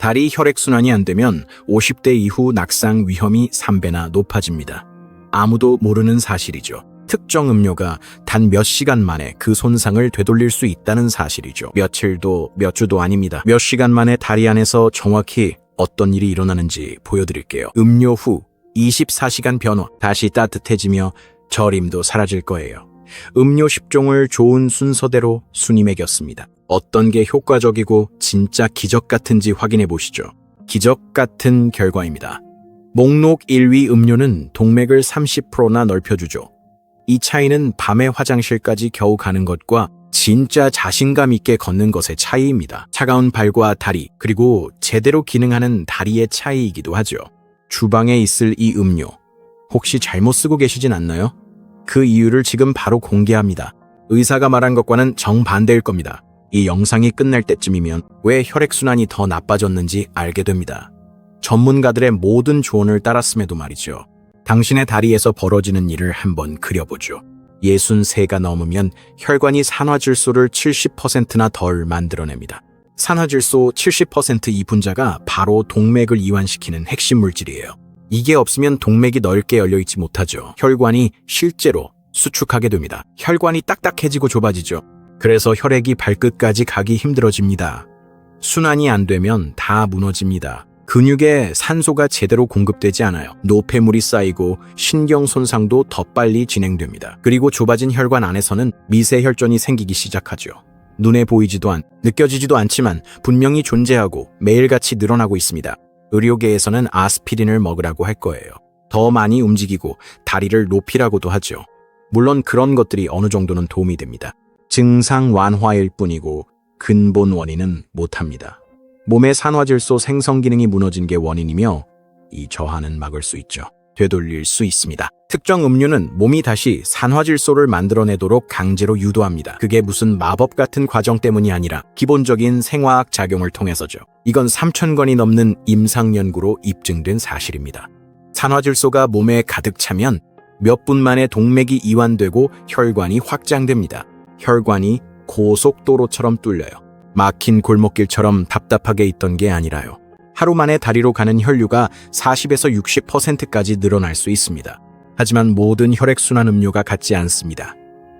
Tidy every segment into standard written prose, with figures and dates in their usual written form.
다리 혈액순환이 안 되면 50대 이후 낙상 위험이 3배나 높아집니다. 아무도 모르는 사실이죠. 특정 음료가 단 몇 시간 만에 그 손상을 되돌릴 수 있다는 사실이죠. 며칠도 몇 주도 아닙니다. 몇 시간 만에 다리 안에서 정확히 어떤 일이 일어나는지 보여드릴게요. 음료 후 24시간 변화, 다시 따뜻해지며 저림도 사라질 거예요. 음료 10종을 좋은 순서대로 순위 매겼습니다. 어떤 게 효과적이고 진짜 기적 같은지 확인해 보시죠. 기적 같은 결과입니다. 목록 1위 음료는 동맥을 30%나 넓혀주죠. 이 차이는 밤에 화장실까지 겨우 가는 것과 진짜 자신감 있게 걷는 것의 차이입니다. 차가운 발과 다리, 그리고 제대로 기능하는 다리의 차이이기도 하죠. 주방에 있을 이 음료, 혹시 잘못 쓰고 계시진 않나요? 그 이유를 지금 바로 공개합니다. 의사가 말한 것과는 정반대일 겁니다. 이 영상이 끝날 때쯤이면 왜 혈액순환이 더 나빠졌는지 알게 됩니다. 전문가들의 모든 조언을 따랐음에도 말이죠. 당신의 다리에서 벌어지는 일을 한번 그려보죠. 63가 넘으면 혈관이 산화질소를 70%나 덜 만들어냅니다. 산화질소 70% 이 분자가 바로 동맥을 이완시키는 핵심 물질이에요. 이게 없으면 동맥이 넓게 열려있지 못하죠. 혈관이 실제로 수축하게 됩니다. 혈관이 딱딱해지고 좁아지죠. 그래서 혈액이 발끝까지 가기 힘들어집니다. 순환이 안 되면 다 무너집니다. 근육에 산소가 제대로 공급되지 않아요. 노폐물이 쌓이고 신경 손상도 더 빨리 진행됩니다. 그리고 좁아진 혈관 안에서는 미세혈전이 생기기 시작하죠. 눈에 보이지도 느껴지지도 않지만 분명히 존재하고 매일같이 늘어나고 있습니다. 의료계에서는 아스피린을 먹으라고 할 거예요. 더 많이 움직이고 다리를 높이라고도 하죠. 물론 그런 것들이 어느 정도는 도움이 됩니다. 증상 완화일 뿐이고 근본 원인은 못합니다. 몸의 산화질소 생성 기능이 무너진 게 원인이며 이 저하는 막을 수 있죠. 되돌릴 수 있습니다. 특정 음료는 몸이 다시 산화질소를 만들어내도록 강제로 유도합니다. 그게 무슨 마법 같은 과정 때문이 아니라 기본적인 생화학 작용을 통해서죠. 이건 3,000건이 넘는 임상 연구로 입증된 사실입니다. 산화질소가 몸에 가득 차면 몇 분 만에 동맥이 이완되고 혈관이 확장됩니다. 혈관이 고속도로처럼 뚫려요. 막힌 골목길처럼 답답하게 있던 게 아니라요. 하루 만에 다리로 가는 혈류가 40에서 60%까지 늘어날 수 있습니다. 하지만 모든 혈액순환 음료가 같지 않습니다.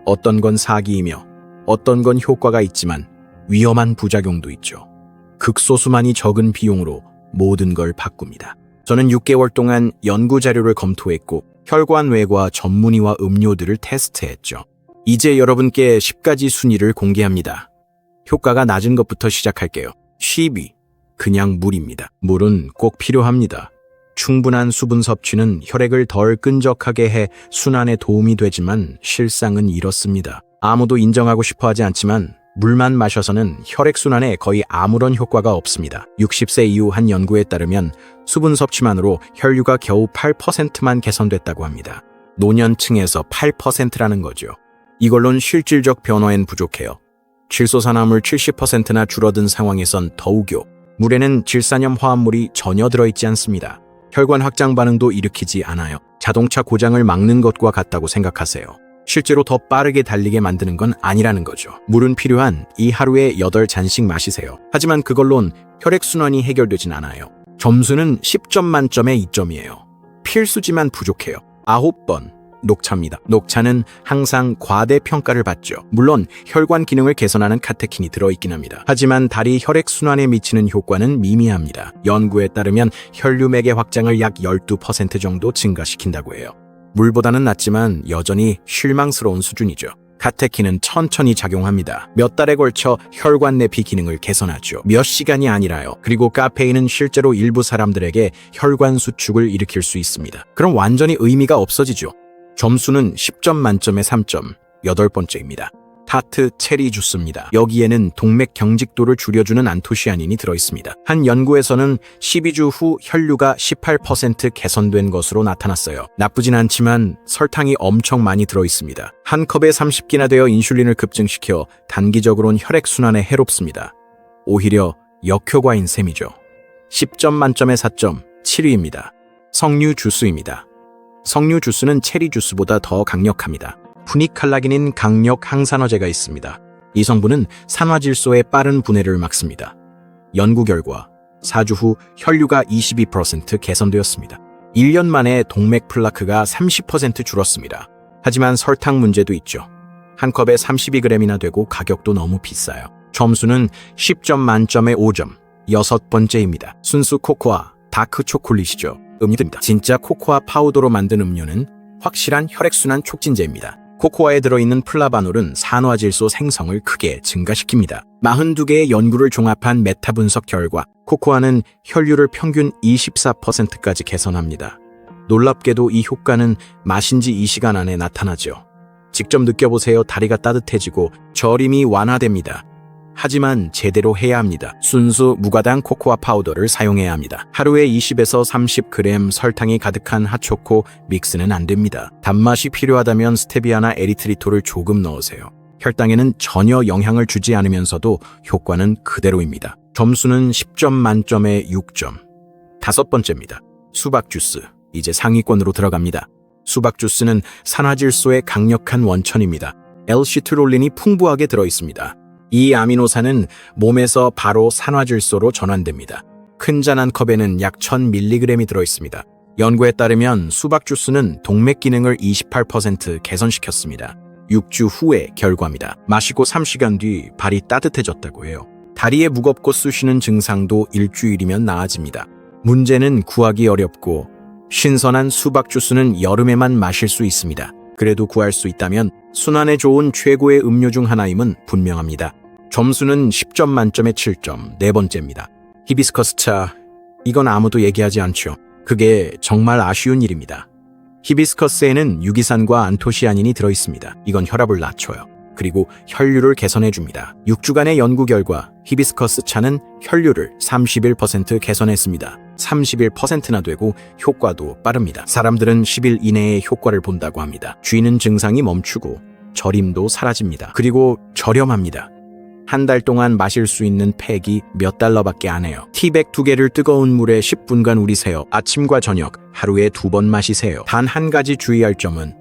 어떤 건 사기이며 어떤 건 효과가 있지만 위험한 부작용도 있죠. 극소수만이 적은 비용으로 모든 걸 바꿉니다. 저는 6개월 동안 연구 자료를 검토했고 혈관 외과 전문의와 음료들을 테스트했죠. 이제 여러분께 10가지 순위를 공개합니다. 효과가 낮은 것부터 시작할게요. 10위, 그냥 물입니다. 물은 꼭 필요합니다. 충분한 수분 섭취는 혈액을 덜 끈적하게 해 순환에 도움이 되지만 실상은 이렇습니다. 아무도 인정하고 싶어 하지 않지만 물만 마셔서는 혈액순환에 거의 아무런 효과가 없습니다. 60세 이후 한 연구에 따르면 수분 섭취만으로 혈류가 겨우 8%만 개선됐다고 합니다. 노년층에서 8%라는 거죠. 이걸론 실질적 변화엔 부족해요. 질소산화물 70%나 줄어든 상황에선 더욱요. 물에는 질산염 화합물이 전혀 들어있지 않습니다. 혈관 확장 반응도 일으키지 않아요. 자동차 고장을 막는 것과 같다고 생각하세요. 실제로 더 빠르게 달리게 만드는 건 아니라는 거죠. 물은 필요한 이 하루에 8잔씩 마시세요. 하지만 그걸론 혈액순환이 해결되진 않아요. 점수는 10점 만점에 2점이에요. 필수지만 부족해요. 9번. 녹차입니다. 녹차는 항상 과대평가를 받죠. 물론 혈관 기능을 개선하는 카테킨이 들어있긴 합니다. 하지만 다리 혈액순환에 미치는 효과는 미미합니다. 연구에 따르면 혈류맥의 확장을 약 12% 정도 증가시킨다고 해요. 물보다는 낫지만 여전히 실망스러운 수준이죠. 카테킨은 천천히 작용합니다. 몇 달에 걸쳐 혈관 내피 기능을 개선하죠. 몇 시간이 아니라요. 그리고 카페인은 실제로 일부 사람들에게 혈관 수축을 일으킬 수 있습니다. 그럼 완전히 의미가 없어지죠. 점수는 10점 만점에 3점, 8번째입니다. 타트 체리 주스입니다. 여기에는 동맥 경직도를 줄여주는 안토시아닌이 들어있습니다. 한 연구에서는 12주 후 혈류가 18% 개선된 것으로 나타났어요. 나쁘진 않지만 설탕이 엄청 많이 들어있습니다. 한 컵에 30기나 되어 인슐린을 급증시켜 단기적으로는 혈액순환에 해롭습니다. 오히려 역효과인 셈이죠. 10점 만점에 4점, 7위입니다. 석류 주스입니다. 석류 주스는 체리 주스보다 더 강력합니다. 푸니칼라긴인 강력 항산화제가 있습니다. 이 성분은 산화질소의 빠른 분해를 막습니다. 연구 결과 4주 후 혈류가 22% 개선되었습니다. 1년 만에 동맥 플라크가 30% 줄었습니다. 하지만 설탕 문제도 있죠. 한 컵에 32g이나 되고 가격도 너무 비싸요. 점수는 10점 만점에 5점, 6번째입니다. 순수 코코아, 다크 초콜릿이죠. 음료입니다. 진짜 코코아 파우더로 만든 음료는 확실한 혈액순환 촉진제입니다. 코코아에 들어있는 플라바놀은 산화질소 생성을 크게 증가시킵니다. 42개의 연구를 종합한 메타 분석 결과 코코아는 혈류를 평균 24%까지 개선합니다. 놀랍게도 이 효과는 마신 지 2시간 안에 나타나죠. 직접 느껴보세요. 다리가 따뜻해지고 저림이 완화됩니다. 하지만 제대로 해야 합니다. 순수 무가당 코코아 파우더를 사용해야 합니다. 하루에 20에서 30g 설탕이 가득한 핫초코 믹스는 안 됩니다. 단맛이 필요하다면 스테비아나 에리트리톨을 조금 넣으세요. 혈당에는 전혀 영향을 주지 않으면서도 효과는 그대로입니다. 점수는 10점 만점에 6점. 5번째입니다. 수박 주스. 이제 상위권으로 들어갑니다. 수박 주스는 산화질소의 강력한 원천입니다. L-시트롤린이 풍부하게 들어있습니다. 이 아미노산은 몸에서 바로 산화질소로 전환됩니다. 큰 잔 한 컵에는 약 1000mg이 들어있습니다. 연구에 따르면 수박 주스는 동맥 기능을 28% 개선시켰습니다. 6주 후의 결과입니다. 마시고 3시간 뒤 발이 따뜻해졌다고 해요. 다리에 무겁고 쑤시는 증상도 일주일이면 나아집니다. 문제는 구하기 어렵고 신선한 수박 주스는 여름에만 마실 수 있습니다. 그래도 구할 수 있다면 순환에 좋은 최고의 음료 중 하나임은 분명합니다. 점수는 10점 만점에 7점, 4번째입니다. 히비스커스 차. 이건 아무도 얘기하지 않죠. 그게 정말 아쉬운 일입니다. 히비스커스에는 유기산과 안토시아닌이 들어있습니다. 이건 혈압을 낮춰요. 그리고 혈류를 개선해줍니다. 6주간의 연구 결과 히비스커스 차는 혈류를 31% 개선했습니다. 31%나 되고 효과도 빠릅니다. 사람들은 10일 이내에 효과를 본다고 합니다. 쥐는 증상이 멈추고 저림도 사라집니다. 그리고 저렴합니다. 한 달 동안 마실 수 있는 팩이 몇 달러밖에 안 해요. 티백 2개를 뜨거운 물에 10분간 우리세요. 아침과 저녁 하루에 2번 마시세요. 단 한 가지 주의할 점은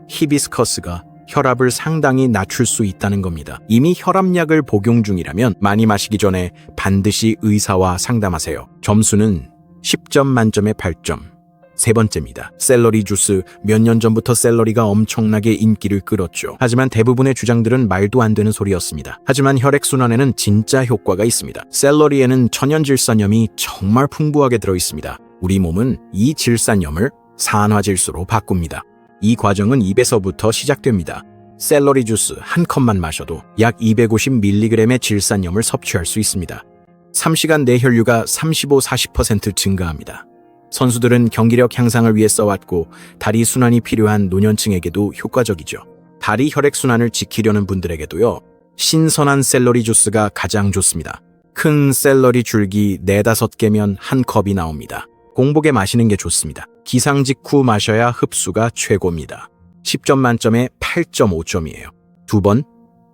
히비스커스가 혈압을 상당히 낮출 수 있다는 겁니다. 이미 혈압약을 복용 중이라면 많이 마시기 전에 반드시 의사와 상담하세요. 점수는 10점 만점에 8점. 3번째입니다. 샐러리 주스. 몇 년 전부터 샐러리가 엄청나게 인기를 끌었죠. 하지만 대부분의 주장들은 말도 안 되는 소리였습니다. 하지만 혈액순환에는 진짜 효과가 있습니다. 샐러리에는 천연질산염이 정말 풍부하게 들어있습니다. 우리 몸은 이 질산염을 산화질소로 바꿉니다. 이 과정은 입에서부터 시작됩니다. 샐러리 주스 한 컵만 마셔도 약 250mg의 질산염을 섭취할 수 있습니다. 3시간 내 혈류가 35-40% 증가합니다. 선수들은 경기력 향상을 위해 써왔고 다리 순환이 필요한 노년층에게도 효과적이죠. 다리 혈액순환을 지키려는 분들에게도요. 신선한 샐러리 주스가 가장 좋습니다. 큰 샐러리 줄기 4-5개면 한 컵이 나옵니다. 공복에 마시는 게 좋습니다. 기상 직후 마셔야 흡수가 최고입니다. 10점 만점에 8.5점이에요. 2번,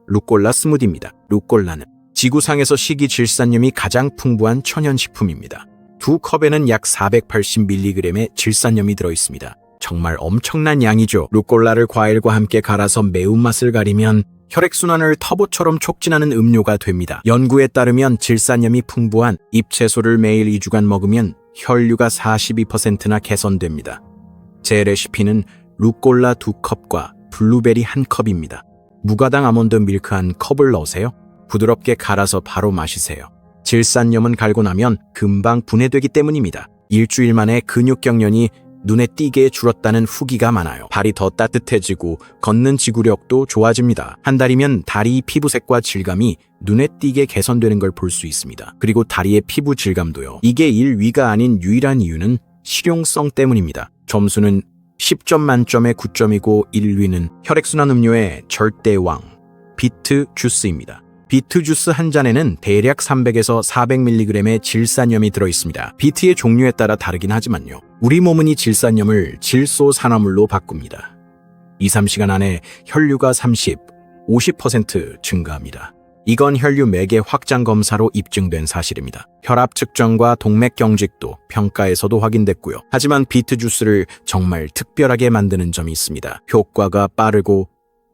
루꼴라 스무디입니다. 루꼴라는 지구상에서 식이 질산염이 가장 풍부한 천연식품입니다. 2컵에는 약 480mg의 질산염이 들어있습니다. 정말 엄청난 양이죠. 루꼴라를 과일과 함께 갈아서 매운맛을 가리면 혈액순환을 터보처럼 촉진하는 음료가 됩니다. 연구에 따르면 질산염이 풍부한 잎채소를 매일 2주간 먹으면 혈류가 42%나 개선됩니다. 제 레시피는 루꼴라 2컵과 블루베리 1컵입니다. 무가당 아몬드 밀크 1컵을 넣으세요. 부드럽게 갈아서 바로 마시세요. 질산염은 갈고 나면 금방 분해되기 때문입니다. 일주일 만에 근육경련이 눈에 띄게 줄었다는 후기가 많아요. 발이 더 따뜻해지고 걷는 지구력도 좋아집니다. 한 달이면 다리 피부색과 질감이 눈에 띄게 개선되는 걸 볼 수 있습니다. 그리고 다리의 피부 질감도요. 이게 1위가 아닌 유일한 이유는 실용성 때문입니다. 점수는 10점 만점에 9점이고 1위는 혈액순환 음료의 절대왕 비트 주스입니다. 비트 주스 한 잔에는 대략 300에서 400mg의 질산염이 들어있습니다. 비트의 종류에 따라 다르긴 하지만요. 우리 몸은 이 질산염을 질소 산화물로 바꿉니다. 2-3시간 안에 혈류가 50% 증가합니다. 이건 혈류 매개 확장 검사로 입증된 사실입니다. 혈압 측정과 동맥 경직도 평가에서도 확인됐고요. 하지만 비트 주스를 정말 특별하게 만드는 점이 있습니다. 효과가 빠르고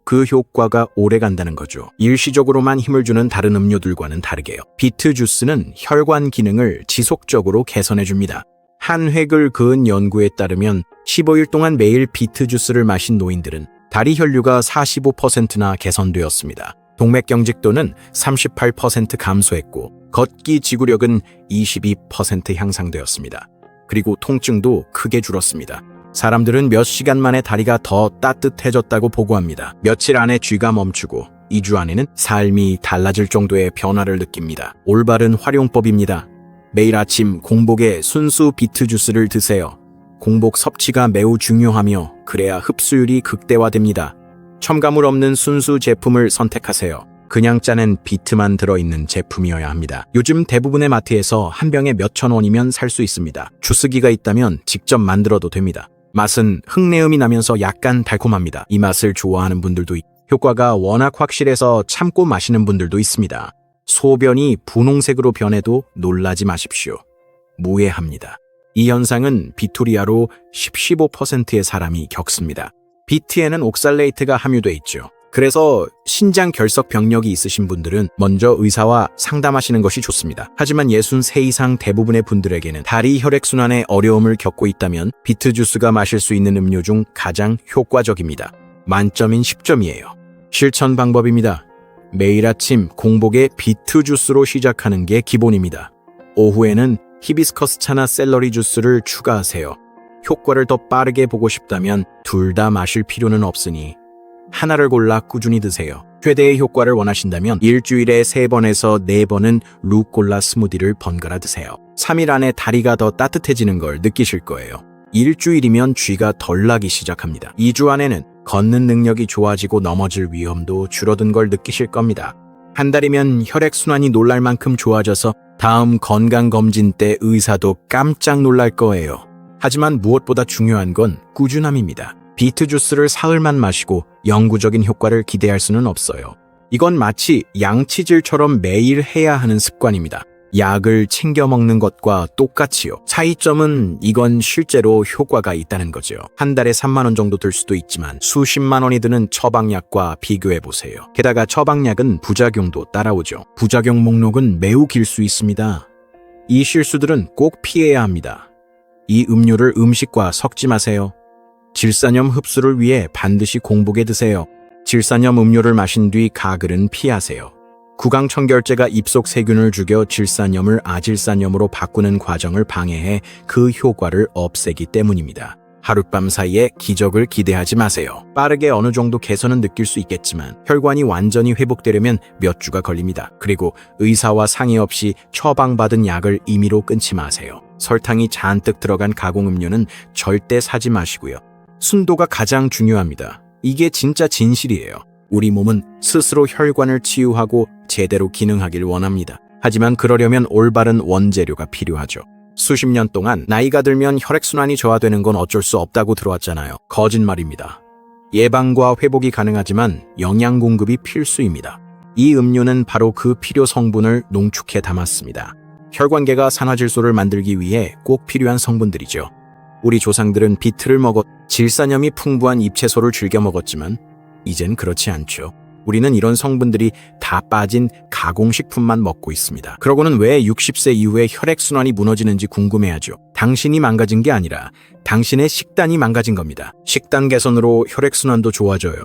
그 효과가 오래 간다는 거죠. 일시적으로만 힘을 주는 다른 음료들과는 다르게요. 비트 주스는 혈관 기능을 지속적으로 개선해줍니다. 한 획을 그은 연구에 따르면 15일 동안 매일 비트 주스를 마신 노인들은 다리 혈류가 45%나 개선되었습니다. 동맥경직도는 38% 감소했고 걷기 지구력은 22% 향상되었습니다. 그리고 통증도 크게 줄었습니다. 사람들은 몇 시간 만에 다리가 더 따뜻해졌다고 보고합니다. 며칠 안에 쥐가 멈추고 2주 안에는 삶이 달라질 정도의 변화를 느낍니다. 올바른 활용법입니다. 매일 아침 공복에 순수 비트 주스를 드세요. 공복 섭취가 매우 중요하며 그래야 흡수율이 극대화됩니다. 첨가물 없는 순수 제품을 선택하세요. 그냥 짜낸 비트만 들어있는 제품이어야 합니다. 요즘 대부분의 마트에서 한 병에 몇천 원이면 살 수 있습니다. 주스기가 있다면 직접 만들어도 됩니다. 맛은 흙내음이 나면서 약간 달콤합니다. 이 맛을 좋아하는 분들도 있고 효과가 워낙 확실해서 참고 마시는 분들도 있습니다. 소변이 분홍색으로 변해도 놀라지 마십시오. 무해합니다. 이 현상은 비투리아로 15%의 사람이 겪습니다. 비트에는 옥살레이트가 함유돼 있죠. 그래서 신장 결석 병력이 있으신 분들은 먼저 의사와 상담하시는 것이 좋습니다. 하지만 63 이상 대부분의 분들에게는 다리 혈액순환에 어려움을 겪고 있다면 비트 주스가 마실 수 있는 음료 중 가장 효과적입니다. 만점인 10점이에요. 실천 방법입니다. 매일 아침 공복에 비트 주스로 시작하는 게 기본입니다. 오후에는 히비스커스 차나 샐러리 주스를 추가하세요. 효과를 더 빠르게 보고 싶다면 둘 다 마실 필요는 없으니 하나를 골라 꾸준히 드세요. 최대의 효과를 원하신다면 일주일에 3번에서 4번은 루꼴라 스무디를 번갈아 드세요. 3일 안에 다리가 더 따뜻해지는 걸 느끼실 거예요. 일주일이면 쥐가 덜 나기 시작합니다. 2주 안에는 걷는 능력이 좋아지고 넘어질 위험도 줄어든 걸 느끼실 겁니다. 한 달이면 혈액순환이 놀랄 만큼 좋아져서 다음 건강검진 때 의사도 깜짝 놀랄 거예요. 하지만 무엇보다 중요한 건 꾸준함입니다. 비트 주스를 사흘만 마시고 영구적인 효과를 기대할 수는 없어요. 이건 마치 양치질처럼 매일 해야 하는 습관입니다. 약을 챙겨 먹는 것과 똑같이요. 차이점은 이건 실제로 효과가 있다는 거죠. 한 달에 3만 원 정도 들 수도 있지만 수십만 원이 드는 처방약과 비교해보세요. 게다가 처방약은 부작용도 따라오죠. 부작용 목록은 매우 길 수 있습니다. 이 실수들은 꼭 피해야 합니다. 이 음료를 음식과 섞지 마세요. 질산염 흡수를 위해 반드시 공복에 드세요. 질산염 음료를 마신 뒤 가글은 피하세요. 구강청결제가 입속 세균을 죽여 질산염을 아질산염으로 바꾸는 과정을 방해해 그 효과를 없애기 때문입니다. 하룻밤 사이에 기적을 기대하지 마세요. 빠르게 어느 정도 개선은 느낄 수 있겠지만 혈관이 완전히 회복되려면 몇 주가 걸립니다. 그리고 의사와 상의 없이 처방받은 약을 임의로 끊지 마세요. 설탕이 잔뜩 들어간 가공음료는 절대 사지 마시고요. 순도가 가장 중요합니다. 이게 진짜 진실이에요. 우리 몸은 스스로 혈관을 치유하고 제대로 기능하길 원합니다. 하지만 그러려면 올바른 원재료가 필요하죠. 수십 년 동안 나이가 들면 혈액순환이 저하되는 건 어쩔 수 없다고 들어왔잖아요. 거짓말입니다. 예방과 회복이 가능하지만 영양 공급이 필수입니다. 이 음료는 바로 그 필요 성분을 농축해 담았습니다. 혈관계가 산화질소를 만들기 위해 꼭 필요한 성분들이죠. 우리 조상들은 비트를 먹어 질산염이 풍부한 잎채소를 즐겨 먹었지만 이젠 그렇지 않죠. 우리는 이런 성분들이 다 빠진 가공식품만 먹고 있습니다. 그러고는 왜 60세 이후에 혈액순환이 무너지는지 궁금해하죠. 당신이 망가진 게 아니라 당신의 식단이 망가진 겁니다. 식단 개선으로 혈액순환도 좋아져요.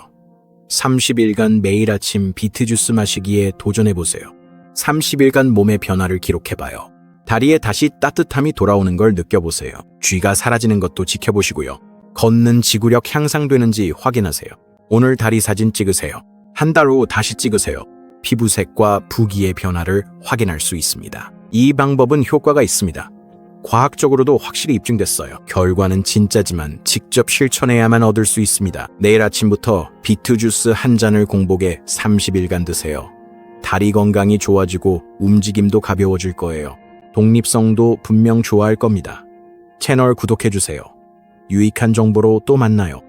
30일간 매일 아침 비트 주스 마시기에 도전해보세요. 30일간 몸의 변화를 기록해봐요. 다리에 다시 따뜻함이 돌아오는 걸 느껴보세요. 쥐가 사라지는 것도 지켜보시고요. 걷는 지구력 향상되는지 확인하세요. 오늘 다리 사진 찍으세요. 한 달 후 다시 찍으세요. 피부색과 부기의 변화를 확인할 수 있습니다. 이 방법은 효과가 있습니다. 과학적으로도 확실히 입증됐어요. 결과는 진짜지만 직접 실천해야만 얻을 수 있습니다. 내일 아침부터 비트 주스 한 잔을 공복에 30일간 드세요. 다리 건강이 좋아지고 움직임도 가벼워질 거예요. 독립성도 분명 좋아할 겁니다. 채널 구독해주세요. 유익한 정보로 또 만나요.